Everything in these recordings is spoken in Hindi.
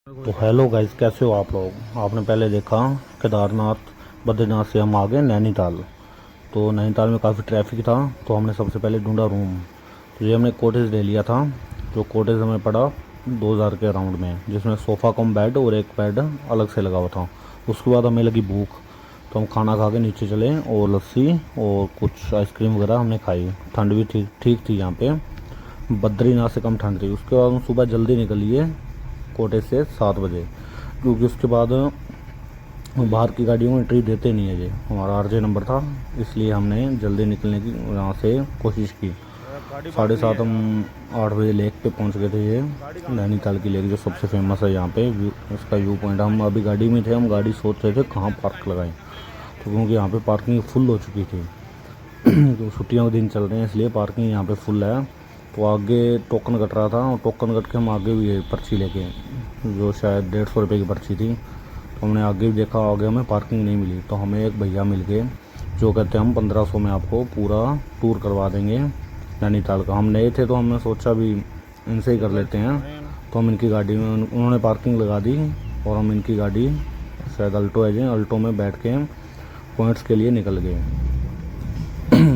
तो हेलो गाइस, कैसे हो आप लोग। आपने पहले देखा केदारनाथ बद्रीनाथ से हम आ गए नैनीताल। तो नैनीताल में काफ़ी ट्रैफिक था, तो हमने सबसे पहले ढूंढा रूम। तो ये हमने कॉटेज ले लिया था। जो कॉटेज हमें पड़ा 2000 के अराउंड में, जिसमें सोफ़ा कम बेड और एक बेड अलग से लगा हुआ था। उसके बाद हमें लगी भूख, तो हम खाना खा के नीचे चले और लस्सी और कुछ आइसक्रीम वगैरह हमने खाई। ठंड भी ठीक थी यहाँ पे, बद्रीनाथ से कम ठंड थी। उसके बाद हम सुबह जल्दी निकलिए कोटे से 7 बजे, क्योंकि उसके बाद बाहर की गाड़ियों में एंट्री देते नहीं है। ये हमारा आरजे नंबर था, इसलिए हमने जल्दी निकलने की यहाँ से कोशिश की। 7:30 हम 8 बजे लेक पे पहुँच गए थे। ये नैनीताल की लेक जो सबसे फेमस है यहाँ पे, इसका व्यू पॉइंट। हम अभी गाड़ी में थे, हम गाड़ी सोच रहे थे कहाँ पार्क लगाएं, तो क्योंकि यहाँ पे पार्किंग फुल हो चुकी थी। तो छुट्टियों के दिन चल रहे हैं, इसलिए पार्किंग यहाँ पे फुल है। तो आगे टोकन कट रहा था, और टोकन कट के हम आगे भी पर्ची लेके, जो शायद 150 रुपये की पर्ची थी। तो हमने आगे भी देखा, आगे हमें पार्किंग नहीं मिली। तो हमें एक भैया मिल गए जो कहते हैं हम 1500 में आपको पूरा टूर करवा देंगे नैनीताल का। हम नए थे तो हमने सोचा भी इनसे ही कर लेते हैं। तो हम इनकी गाड़ी में, उन्होंने पार्किंग लगा दी, और हम इनकी गाड़ी, शायद अल्टो है जी, अल्टो में बैठ के पॉइंट्स के लिए निकल गए।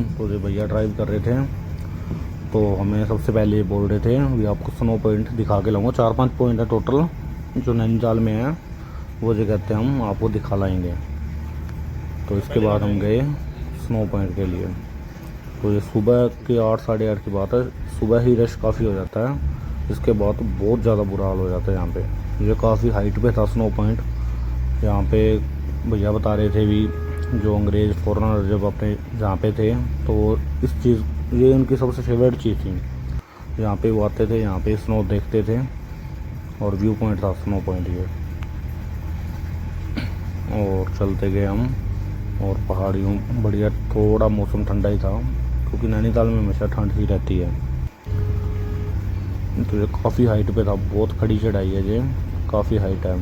तो ये भैया ड्राइव कर रहे थे। तो हमें सबसे पहले ये बोल रहे थे अभी आपको स्नो पॉइंट दिखा के लाऊंगा। 4-5 पॉइंट है टोटल जो नैनीताल में है, वो जो कहते हैं हम आपको दिखा लाएंगे। तो इसके बाद हम गए स्नो पॉइंट के लिए। तो ये सुबह के 8 साढ़े 8 की बात है, सुबह ही रश काफ़ी हो जाता है। इसके बाद बहुत ज़्यादा बुरा हाल हो जाता है यहाँ पे। ये काफ़ी हाइट पे था स्नो पॉइंट। यहाँ पे भैया बता रहे थे भी, जो अंग्रेज़ फॉरेनर जब अपने जहाँ पे थे, तो इस चीज़, ये उनकी सबसे फेवरेट चीज़ थी। यहाँ पे वो आते थे, यहाँ पे स्नो देखते थे, और व्यू पॉइंट था स्नो पॉइंट ये। और चलते गए हम, और पहाड़ियों बढ़िया, थोड़ा मौसम ठंडा ही था, क्योंकि नैनीताल में हमेशा ठंड ही रहती है। तो ये काफ़ी हाइट पे था, बहुत खड़ी चढ़ाई है ये, काफ़ी हाइट है।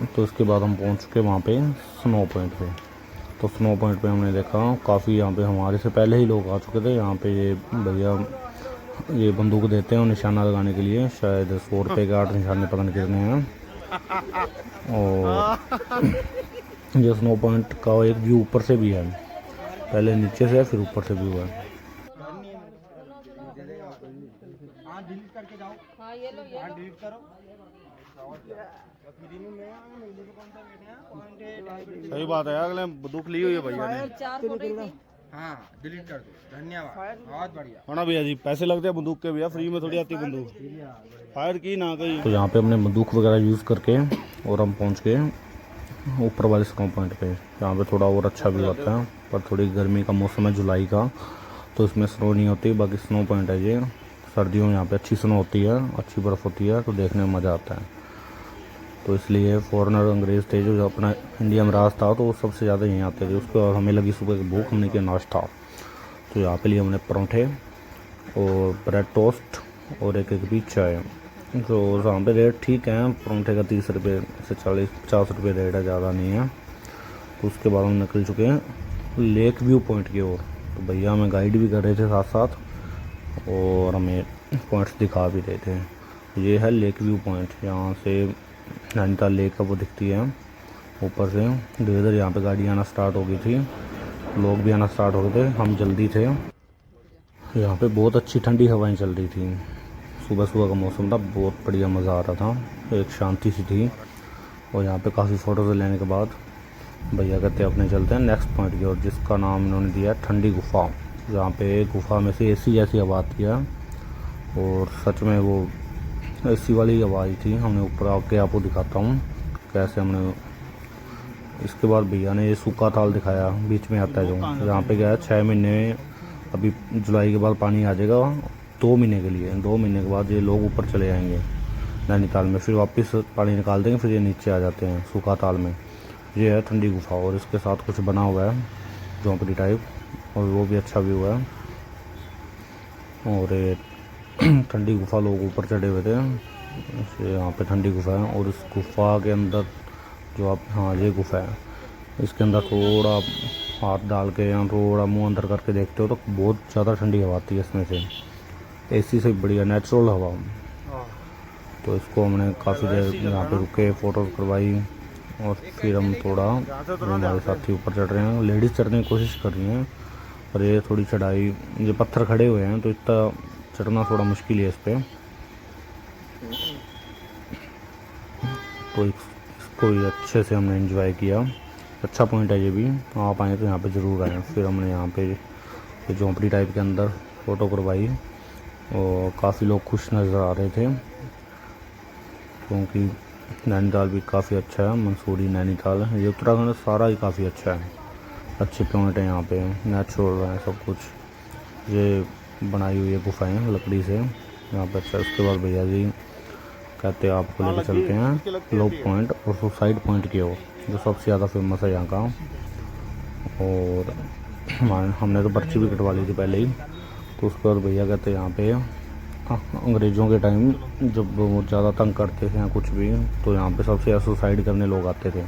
तो इसके बाद हम पहुँच चुके वहाँ पे स्नो पॉइंट पे। तो स्नो पॉइंट पे हमने देखा काफ़ी, यहाँ पे हमारे से पहले ही लोग आ चुके थे। यहाँ पे ये भैया ये बंदूक देते हैं और निशाना लगाने के लिए, शायद 100 रुपये के 8 निशाने पता नहीं कितने हैं। और ये स्नो पॉइंट का एक व्यू ऊपर से भी है, पहले नीचे से है फिर ऊपर से व्यू है। सही बात है, अगले दुख ली हुई है भैया ने। हाँ, डिलीट कर दो। धन्यवाद, बहुत बढ़िया। होना भैया जी, पैसे लगते हैं बंदूक के भैया, फ्री में थोड़ी आती बंदूक, फायर की ना गई। तो यहाँ पे हमने बंदूक वगैरह यूज़ करके, और हम पहुँच गए ऊपर वाले स्नो पॉइंट पे। यहाँ पे थोड़ा और अच्छा व्यू आता है, पर थोड़ी गर्मी का मौसम है जुलाई का, तो इसमें स्नो नहीं होती। बाकी स्नो पॉइंट है ये, सर्दियों में यहाँ पे अच्छी स्नो होती है, अच्छी बर्फ़ होती है, तो देखने में मज़ा आता है। तो इसलिए फॉरेनर अंग्रेज़ थे जो अपना इंडिया में राज था, तो वो सबसे ज़्यादा यहीं आते थे। उसके बाद हमें लगी सुबह की भूख, हमने किया नाश्ता। तो यहाँ पे लिए हमने परोंठे और ब्रेड टोस्ट और एक पीस चाय। तो यहाँ पे रेट ठीक है, परोंठे का 30 रुपये से 40-50 रुपये रेट है, ज़्यादा नहीं है। तो उसके बाद हम निकल चुके हैं लेक व्यू पॉइंट की ओर। तो भैया हमें गाइड भी कर रहे थे साथ साथ, और हमें पॉइंट्स दिखा भी रहे थे। ये है लेक व्यू पॉइंट, यहाँ से नैनीताल लेक का वो दिखती है ऊपर से। धीरे धीरे यहाँ पे गाड़ी आना स्टार्ट हो गई थी, लोग भी आना स्टार्ट हो गए थे, हम जल्दी थे। यहाँ पे बहुत अच्छी ठंडी हवाएं चल रही थी, सुबह सुबह का मौसम था, बहुत बढ़िया, मज़ा आ रहा था, एक शांति सी थी। और यहाँ पे काफ़ी फ़ोटोज़ लेने के बाद भैया कहते हैं अपने चलते हैं नेक्स्ट पॉइंट की ओर, जिसका नाम इन्होंने दिया है ठंडी गुफ़ा। जहाँ पे गुफ़ा में से एसी जैसी हवा आती है, और सच में वो एसी वाली आवाज़ थी। हमने ऊपर आके आपको दिखाता हूँ कैसे हमने। इसके बाद भैया ने ये सूखा ताल दिखाया, बीच में आता है जो, यहाँ पे क्या है 6 महीने, अभी जुलाई के बाद पानी आ जाएगा 2 महीने के लिए। 2 महीने के बाद ये लोग ऊपर चले जाएंगे नैनीताल में, फिर वापस पानी निकाल देंगे, फिर ये नीचे आ जाते हैं सूखा ताल में। ये है ठंडी गुफ़ा, और इसके साथ कुछ बना हुआ है झोंपड़ी टाइप, और वो भी अच्छा व्यू है। और ये ठंडी गुफ़ा, लोग ऊपर चढ़े हुए थे। यहाँ पे ठंडी गुफ़ा है, और इस गुफ़ा के अंदर जो आप, हाँ ये गुफ़ा है, इसके अंदर थोड़ा हाथ डाल के या थोड़ा मुंह अंदर करके देखते हो तो बहुत ज़्यादा ठंडी हवा आती है इसमें से, एसी से बढ़िया नेचुरल हवा। तो इसको हमने काफ़ी देर यहाँ पे रुके, फ़ोटोज़ करवाई और फिर हम थोड़ा, हमारे साथी ऊपर चढ़ रहे हैं, लेडीज़ चढ़ने की कोशिश कर रही हैं और ये थोड़ी चढ़ाई, ये पत्थर खड़े हुए हैं तो इतना चढ़ना थोड़ा मुश्किल है इस पर। तो इसको भी अच्छे से हमने एंजॉय किया। अच्छा पॉइंट है ये भी, आप आए तो यहाँ पे ज़रूर आएँ। फिर हमने यहाँ पे ये झोंपड़ी टाइप के अंदर फ़ोटो करवाई और काफ़ी लोग खुश नज़र आ रहे थे क्योंकि नैनीताल भी काफ़ी अच्छा है। मंसूरी नैनीताल ये उत्तराखंड सारा ही काफ़ी अच्छा है, अच्छे पॉइंट हैं यहाँ पे, नेचुरल है सब कुछ। ये बनाई हुई है गुफाएं लकड़ी से यहाँ पे। अच्छा, उसके बाद भैया जी कहते हैं आपको लेकर चलते हैं लो पॉइंट और सुसाइड पॉइंट की ओर, जो सबसे ज़्यादा फेमस है यहाँ का। और हमने तो पर्ची भी कटवा ली थी पहले ही। तो उसके बाद भैया कहते हैं यहाँ पे अंग्रेज़ों के टाइम जब वो ज़्यादा तंग करते थे या कुछ भी, तो यहाँ पे सबसे ज़्यादा सुसाइड करने लोग आते थे।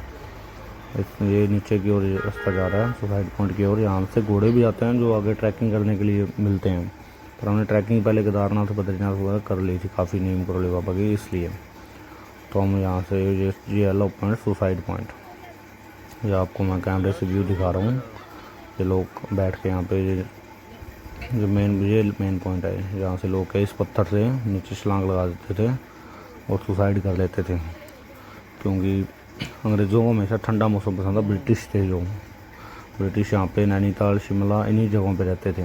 ये नीचे की ओर रास्ता जा रहा है सुसाइड पॉइंट की ओर। यहाँ से घोड़े भी आते हैं जो आगे ट्रैकिंग करने के लिए मिलते हैं, पर हमने ट्रैकिंग पहले केदारनाथ बद्रीनाथ वगैरह कर ली थी काफ़ी, नीम करोली बाबा की, इसलिए। तो हम यहाँ से ये लो पॉइंट सुसाइड पॉइंट, ये आपको मैं कैमरे से व्यू दिखा रहा हूँ। ये लोग बैठ के यहाँ पे जो मेन पॉइंट है, यहाँ से लोग इस पत्थर से नीचे छलांग लगा देते थे और सुसाइड कर लेते थे, क्योंकि अंग्रेज़ों को हमेशा ठंडा मौसम पसंद था। ब्रिटिश थे जो ब्रिटिश यहाँ पे नैनीताल शिमला इन्हीं जगहों पे रहते थे,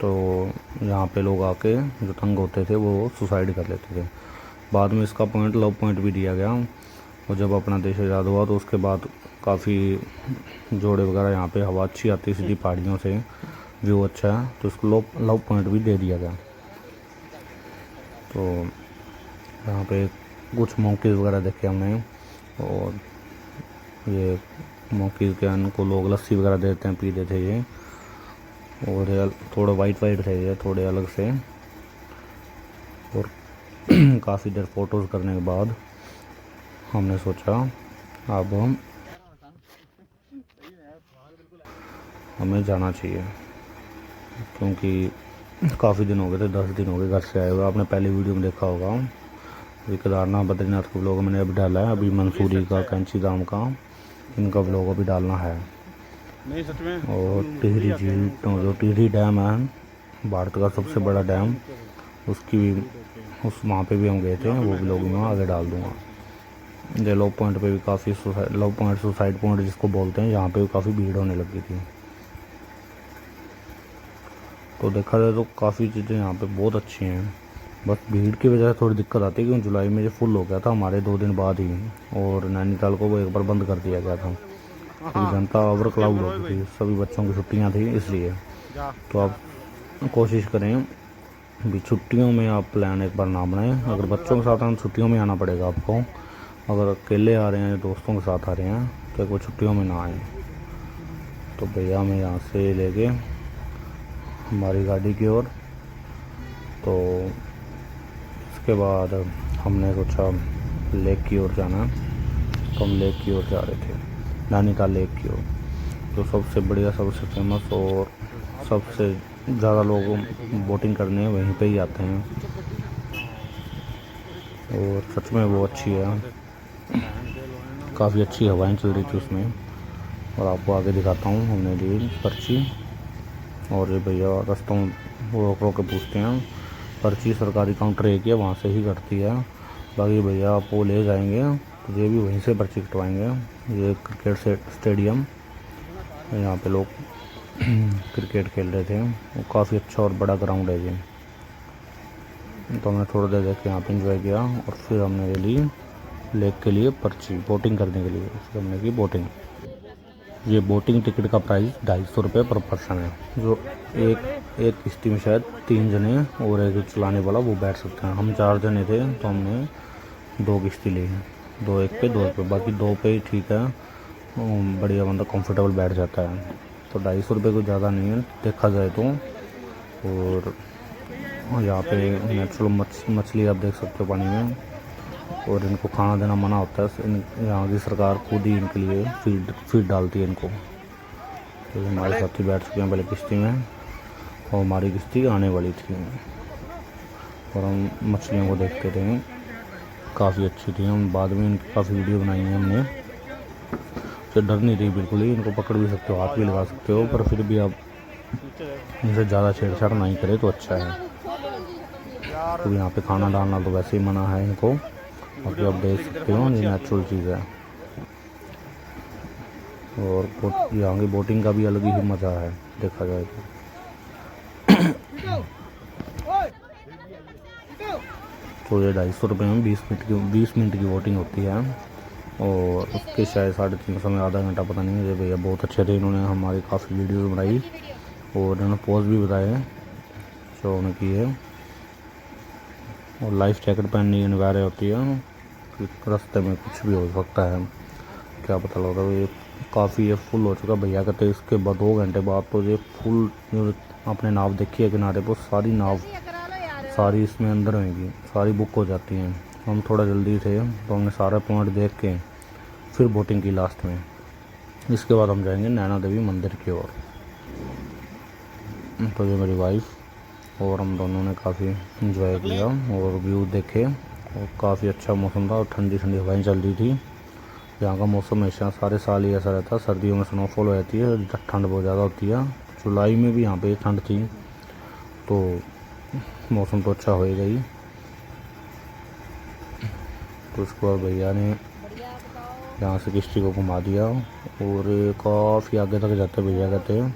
तो यहाँ पे लोग आके जो तंग होते थे वो सुसाइड कर लेते थे। बाद में इसका पॉइंट लव पॉइंट भी दिया गया, और जब अपना देश आज़ाद हुआ तो उसके बाद काफ़ी जोड़े वगैरह यहाँ पे, हवा अच्छी आती है सीधी पहाड़ियों से, व्यू अच्छा है, तो उसको लव पॉइंट भी दे दिया गया। तो यहाँ पे कुछ मंकीज़ वगैरह देखे हमने, और ये मंकीज़ के उनको लोग लस्सी वगैरह देते हैं, पीते थे ये, और ये थोड़े वाइट थे ये थोड़े अलग से। और काफ़ी देर फ़ोटोज़ करने के बाद हमने सोचा अब हमें जाना चाहिए, क्योंकि काफ़ी दिन हो गए थे, 10 दिन हो गए घर से आए हुए। आपने पहले वीडियो में देखा होगा, ये केदारनाथ बद्रीनाथ के व्लॉग मैंने अभी डाला है, अभी मंसूरी का कैंची धाम का इनका व्लॉग अभी डालना है। नहीं सच में। और टिहरी झील, जो टिहरी डैम है भारत का सबसे बड़ा डैम, उसकी भी वहाँ पे भी हम गए थे, वो व्लॉग मैं आगे डाल दूँगा। ये लव पॉइंट पे भी काफ़ी लव पॉइंट सुसाइड पॉइंट जिसको बोलते हैं, यहाँ पे भी काफ़ी भीड़ होने लगी थी। तो देखा जाए तो काफ़ी चीज़ें यहाँ पे बहुत अच्छी हैं, बस भीड़ की वजह से थोड़ी दिक्कत आती है, क्योंकि जुलाई में ये फुल हो गया था हमारे 2 दिन बाद ही, और नैनीताल को वो एक बार बंद कर दिया गया था, क्योंकि जनता ओवर क्राउड हो गई थी, सभी बच्चों की छुट्टियाँ थी इसलिए। तो आप कोशिश करें भी छुट्टियों में आप प्लान एक बार ना बनाएं। अगर बच्चों के साथ आए तो छुट्टियों में आना पड़ेगा आपको, अगर अकेले आ रहे हैं या दोस्तों के साथ आ रहे हैं तो कोई छुट्टियों में ना आए। तो भैया हमें यहाँ से लेके हमारी गाड़ी की ओर, तो इसके बाद हमने सोचा लेक की ओर जाना, तो हम लेक की ओर जा रहे थे, नैनीताल लेक की ओर, जो सबसे बढ़िया सबसे फेमस और सबसे ज़्यादा लोग बोटिंग करने वहीं पे ही आते हैं, और सच में वो अच्छी है, काफ़ी अच्छी हवाएं चल रही थी उसमें। और आपको आगे दिखाता हूँ, हमने ली पर्ची, और ये भैया रास्तों में रोक रोक के पूछते हैं, पर्ची सरकारी काउंटर एक ही है, वहाँ से ही कटती है, बाकी भैया आपको ले जाएंगे तो ये भी वहीं से पर्ची कटवाएंगे। ये क्रिकेट स्टेडियम, यहाँ पे लोग क्रिकेट खेल रहे थे, वो काफ़ी अच्छा और बड़ा ग्राउंड है ये। तो हमने थोड़ा देर देख के यहाँ पे इंजॉय किया, और फिर हमने ले ली लेक के लिए पर्ची बोटिंग करने के लिए, फिर हमने की बोटिंग। ये बोटिंग टिकट का प्राइस 250 रुपये पर पर्सन है, जो एक किश्ती में शायद 3 जने और एक चलाने वाला वो बैठ सकते हैं। हम 4 जने थे तो हमने 2 किश्ती ली, 2 एक पे 2 एक पे, बाकी 2 पे ही ठीक है, बढ़िया बंदा कंफर्टेबल बैठ जाता है। तो 250 रुपये को ज़्यादा नहीं है देखा जाए तो। और यहाँ पे नेचुरल मछली आप देख सकते हो पानी में, और इनको खाना देना मना होता है, यहाँ की सरकार खुद ही इनके लिए फीड डालती है इनको। तो हमारे साथी बैठ चुके हैं पहले किश्ती में, और हमारी किश्ती आने वाली थी, और हम मछलियों को देखते थे। काफ़ी अच्छी थी। हम बाद में इनकी काफ़ी वीडियो बनाई है हमने। तो डर नहीं रही बिल्कुल ही, इनको पकड़ भी सकते हो, हाथ भी लगा सकते हो, पर फिर भी आप इनसे ज़्यादा छेड़छाड़ नहीं करे तो अच्छा है। तो यहाँ पे खाना डालना तो वैसे ही मना है इनको, बाकी आप देख सकते हो ये नेचुरल चीज़ है। और यहाँ की बोटिंग का भी अलग ही मज़ा है देखा जाए तो। तो ये 250 में 20 मिनट की वोटिंग होती है, और उसके शायद 350 में आधा घंटा, पता नहीं है। भैया बहुत अच्छे थे, इन्होंने हमारी काफ़ी वीडियोस बनाई और इन्होंने पोज भी बताए जो उन्होंने किए। और लाइफ जैकेट पहननी अनिवार्य होती है, रास्ते में कुछ भी हो सकता है, क्या पता लगता है। ये काफ़ी ये फुल हो चुका भैया कहते हैं। इसके बाद 2 घंटे बाद तो ये फुल, जो आपने नाव देखी है किनारे पर, सारी नाव सारी इसमें अंदर होंगी, सारी बुक हो जाती हैं। हम थोड़ा जल्दी थे तो हमने सारा पॉइंट देख के फिर बोटिंग की लास्ट में। इसके बाद हम जाएंगे नैना देवी मंदिर की ओर। तो ये मेरी वाइफ और हम दोनों ने काफ़ी इंजॉय किया और व्यू देखे, और काफ़ी अच्छा मौसम था और ठंडी ठंडी हवाएं चल रही थी। यहाँ का मौसम हमेशा सारे साल ही ऐसा रहता है। सर्दियों में स्नोफॉल हो जाती है, ठंड बहुत ज़्यादा होती है। जुलाई में भी यहाँ पे ठंड थी, तो मौसम तो अच्छा होएगा ही। तो उसके बाद भैया ने यहाँ से किश्ती को घुमा दिया और काफ़ी आगे तक जाते भैया कहते हैं।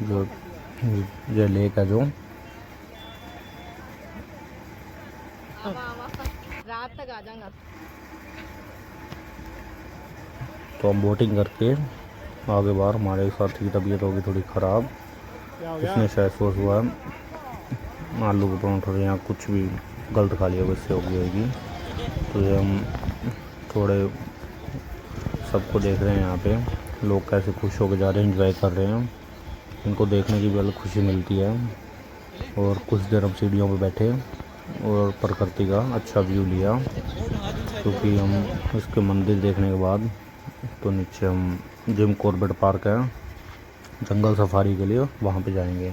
जो ये लेक है जो, रात तक आ जाऊंगा। तो हम बोटिंग करके आगे बाहर, हमारे साथ की तबीयत होगी थोड़ी ख़राब, इसने शायद सोच हुआ आलू के परांठे या कुछ भी गलत खा लिया, उससे हो गई होगी। तो ये हम थोड़े सबको देख रहे हैं, यहाँ पे लोग कैसे खुश होकर जा रहे हैं, एंजॉय कर रहे हैं। इनको देखने की भी अलग खुशी मिलती है। और कुछ देर हम सीढ़ियों पे बैठे और प्रकृति का अच्छा व्यू लिया, क्योंकि हम इसके मंदिर देखने के बाद तो नीचे हम जिम कॉर्बेट पार्क है जंगल सफारी के लिए, वहाँ पे जाएंगे।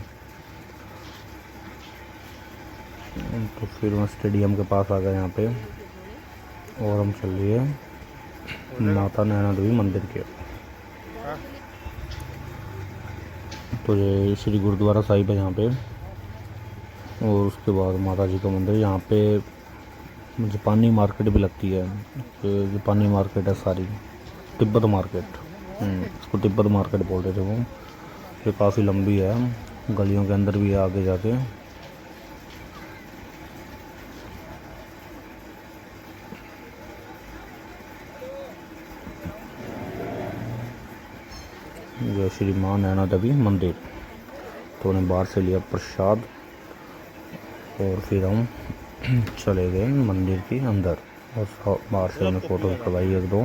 तो फिर हम स्टेडियम के पास आ गए यहाँ पे, और हम चल रही है माता नैना देवी मंदिर के। तो ये श्री गुरुद्वारा साहिब है यहाँ पे, और उसके बाद माता जी का मंदिर। यहाँ पे जापानी मार्केट भी लगती है, जापानी मार्केट है सारी, तिब्बत मार्केट, इसको तिब्बत मार्केट बोल रहे थे वो। ये काफ़ी लंबी है, गलियों के अंदर भी है आगे जाके। जो श्री माँ नैना देवी मंदिर। तो उन्हें बाहर से लिया प्रसाद और फिर हम चले गए मंदिर के अंदर, और बाहर से हमने फ़ोटो करवाई 1-2,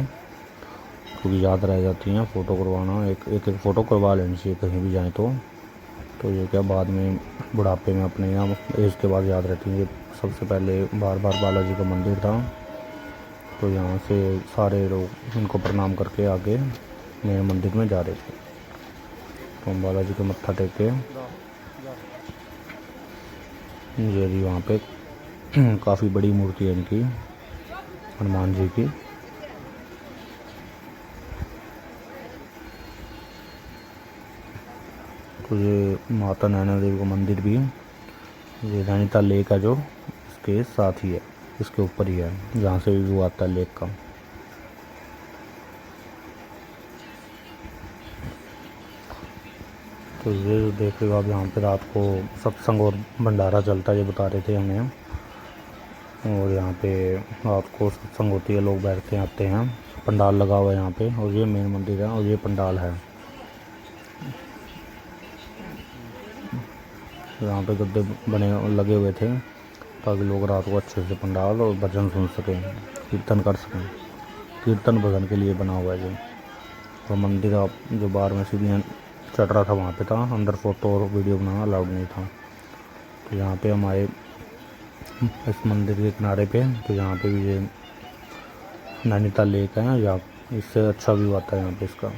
क्योंकि याद रह जाती हैं। फ़ोटो करवाना, एक फ़ोटो करवा लेनी चाहिए कहीं भी जाएँ तो ये क्या बाद में बुढ़ापे में अपने यहाँ एज के बाद याद रहती है। सबसे पहले बार बालाजी का मंदिर था, तो यहाँ से सारे लोग उनको प्रणाम करके आगे मेरे मंदिर में जा रहे थे। तो हम बालाजी को मत्था टेके, ये भी वहाँ पे काफ़ी बड़ी मूर्ति है इनकी, हनुमान जी की। तो ये माता नैना देवी का मंदिर भी ये नैनीताल लेक है जो इसके साथ ही है, इसके ऊपर ही है, जहाँ से व्यू आता है लेक का। तो ये देख रहे हो आप, यहाँ पे रात को सत्संग और भंडारा चलता है, ये बता रहे थे हमें। और यहाँ पे रात को सत्संग होती है, लोग बैठते हैं आते हैं, पंडाल लगा हुआ है यहाँ पे। और ये मेन मंदिर है और ये पंडाल है। यहाँ पे गद्दे बने लगे हुए थे ताकि लोग रात को अच्छे से पंडाल और भजन सुन सकें, कीर्तन कर सकें। कीर्तन भजन के लिए बना हुआ है ये। और मंदिर आप जो बाहर में सीढ़ियाँ चढ़ रहा था वहाँ पे था, अंदर फ़ोटो और वीडियो बनाना अलाउड नहीं था। तो यहाँ पे हम आए इस मंदिर के किनारे पे, तो यहाँ पे भी ये नैनीताल लेक है, या इससे अच्छा व्यू आता है यहाँ पे इसका।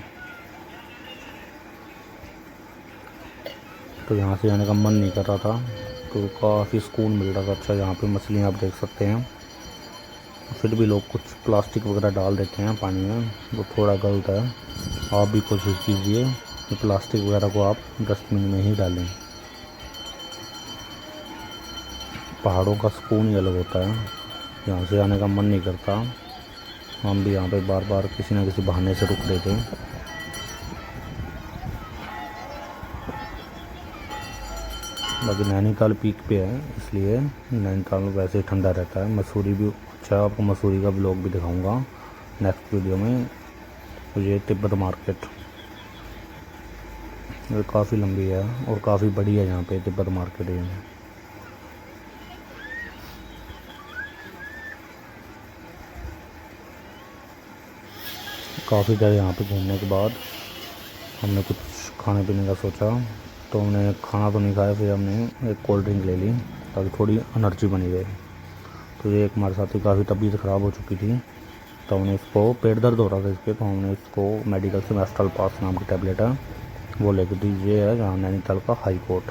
तो यहाँ से जाने का मन नहीं कर रहा था, तो काफ़ी सुकून मिल रहा था। अच्छा यहाँ पे मछलियाँ आप देख सकते हैं, फिर भी लोग कुछ प्लास्टिक वगैरह डाल देते हैं पानी में, वो थोड़ा गलत है। आप भी कोशिश कीजिए कि प्लास्टिक वगैरह को आप डस्टबिन में ही डालें। पहाड़ों का सुकून ही अलग होता है, यहाँ से आने का मन नहीं करता। हम भी यहाँ पे बार बार किसी न किसी बहाने से रुक रहे थे। बाकी नैनीताल पीक पे है, इसलिए नैनीताल में वैसे ही ठंडा रहता है। मसूरी भी अच्छा, आपको मसूरी का ब्लॉग भी दिखाऊंगा नेक्स्ट वीडियो में। तो ये तिब्बत मार्केट, ये काफ़ी लंबी है और काफ़ी बड़ी है यहाँ पे तिब्बत मार्केट। ये काफ़ी देर यहाँ पे घूमने के बाद हमने कुछ खाने पीने का सोचा, तो हमने खाना तो नहीं खाया, फिर हमने एक कोल्ड ड्रिंक ले ली ताकि थोड़ी एनर्जी बनी रहे। तो ये एक हमारे साथ ही काफ़ी तबीयत ख़राब हो चुकी थी, तो हमने इसको, पेट दर्द हो रहा था इसके, तो हमने इसको मेडिकल से मेस्टल पास नाम की टैबलेट है वो लेके दी। ये है जहाँ नैनीताल का हाई कोर्ट,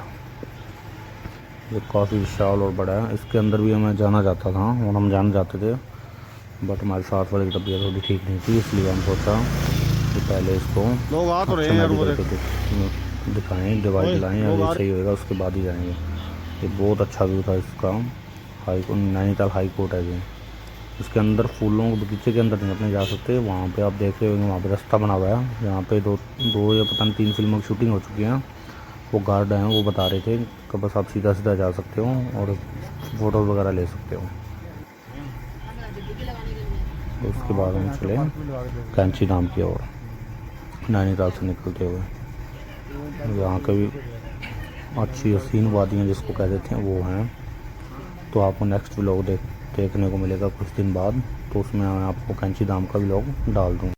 ये काफ़ी विशाल और बड़ा है। इसके अंदर भी हमें जाना चाहता था और हम जाना चाहते थे, बट हमारे साथ वाले की तबीयत थोड़ी ठीक नहीं थी, इसलिए हम सोचा कि पहले इसको लोग आ तो रहे अच्छा हैं मेडिकल पे दिखाएँ, दवाई दिलाएँ, अगर सही होएगा उसके बाद ही जाएंगे। ये बहुत अच्छा व्यू था इसका, नैनीताल हाई कोर्ट है ये। इसके अंदर फूलों के बगीचे के अंदर नहीं अपने जा सकते, वहाँ पे आप देख रहे होंगे, वहाँ पे रास्ता बना हुआ है, यहाँ पे दो या पता नहीं 3 फिल्मों की शूटिंग हो चुकी है। वो गार्ड हैं, वो बता रहे थे कि बस आप सीधा सीधा जा सकते हो और फ़ोटो वगैरह ले सकते हो। उसके बाद हम चले कैंची धाम की ओर नैनीताल से निकलते हुए। यहाँ के भी अच्छी हसीन वादियाँ जिसको कह देते हैं वो हैं। तो आपको नेक्स्ट व्लॉग देखने को मिलेगा कुछ दिन बाद, तो उसमें मैं आपको कैंची धाम का व्लॉग डाल दूँगा।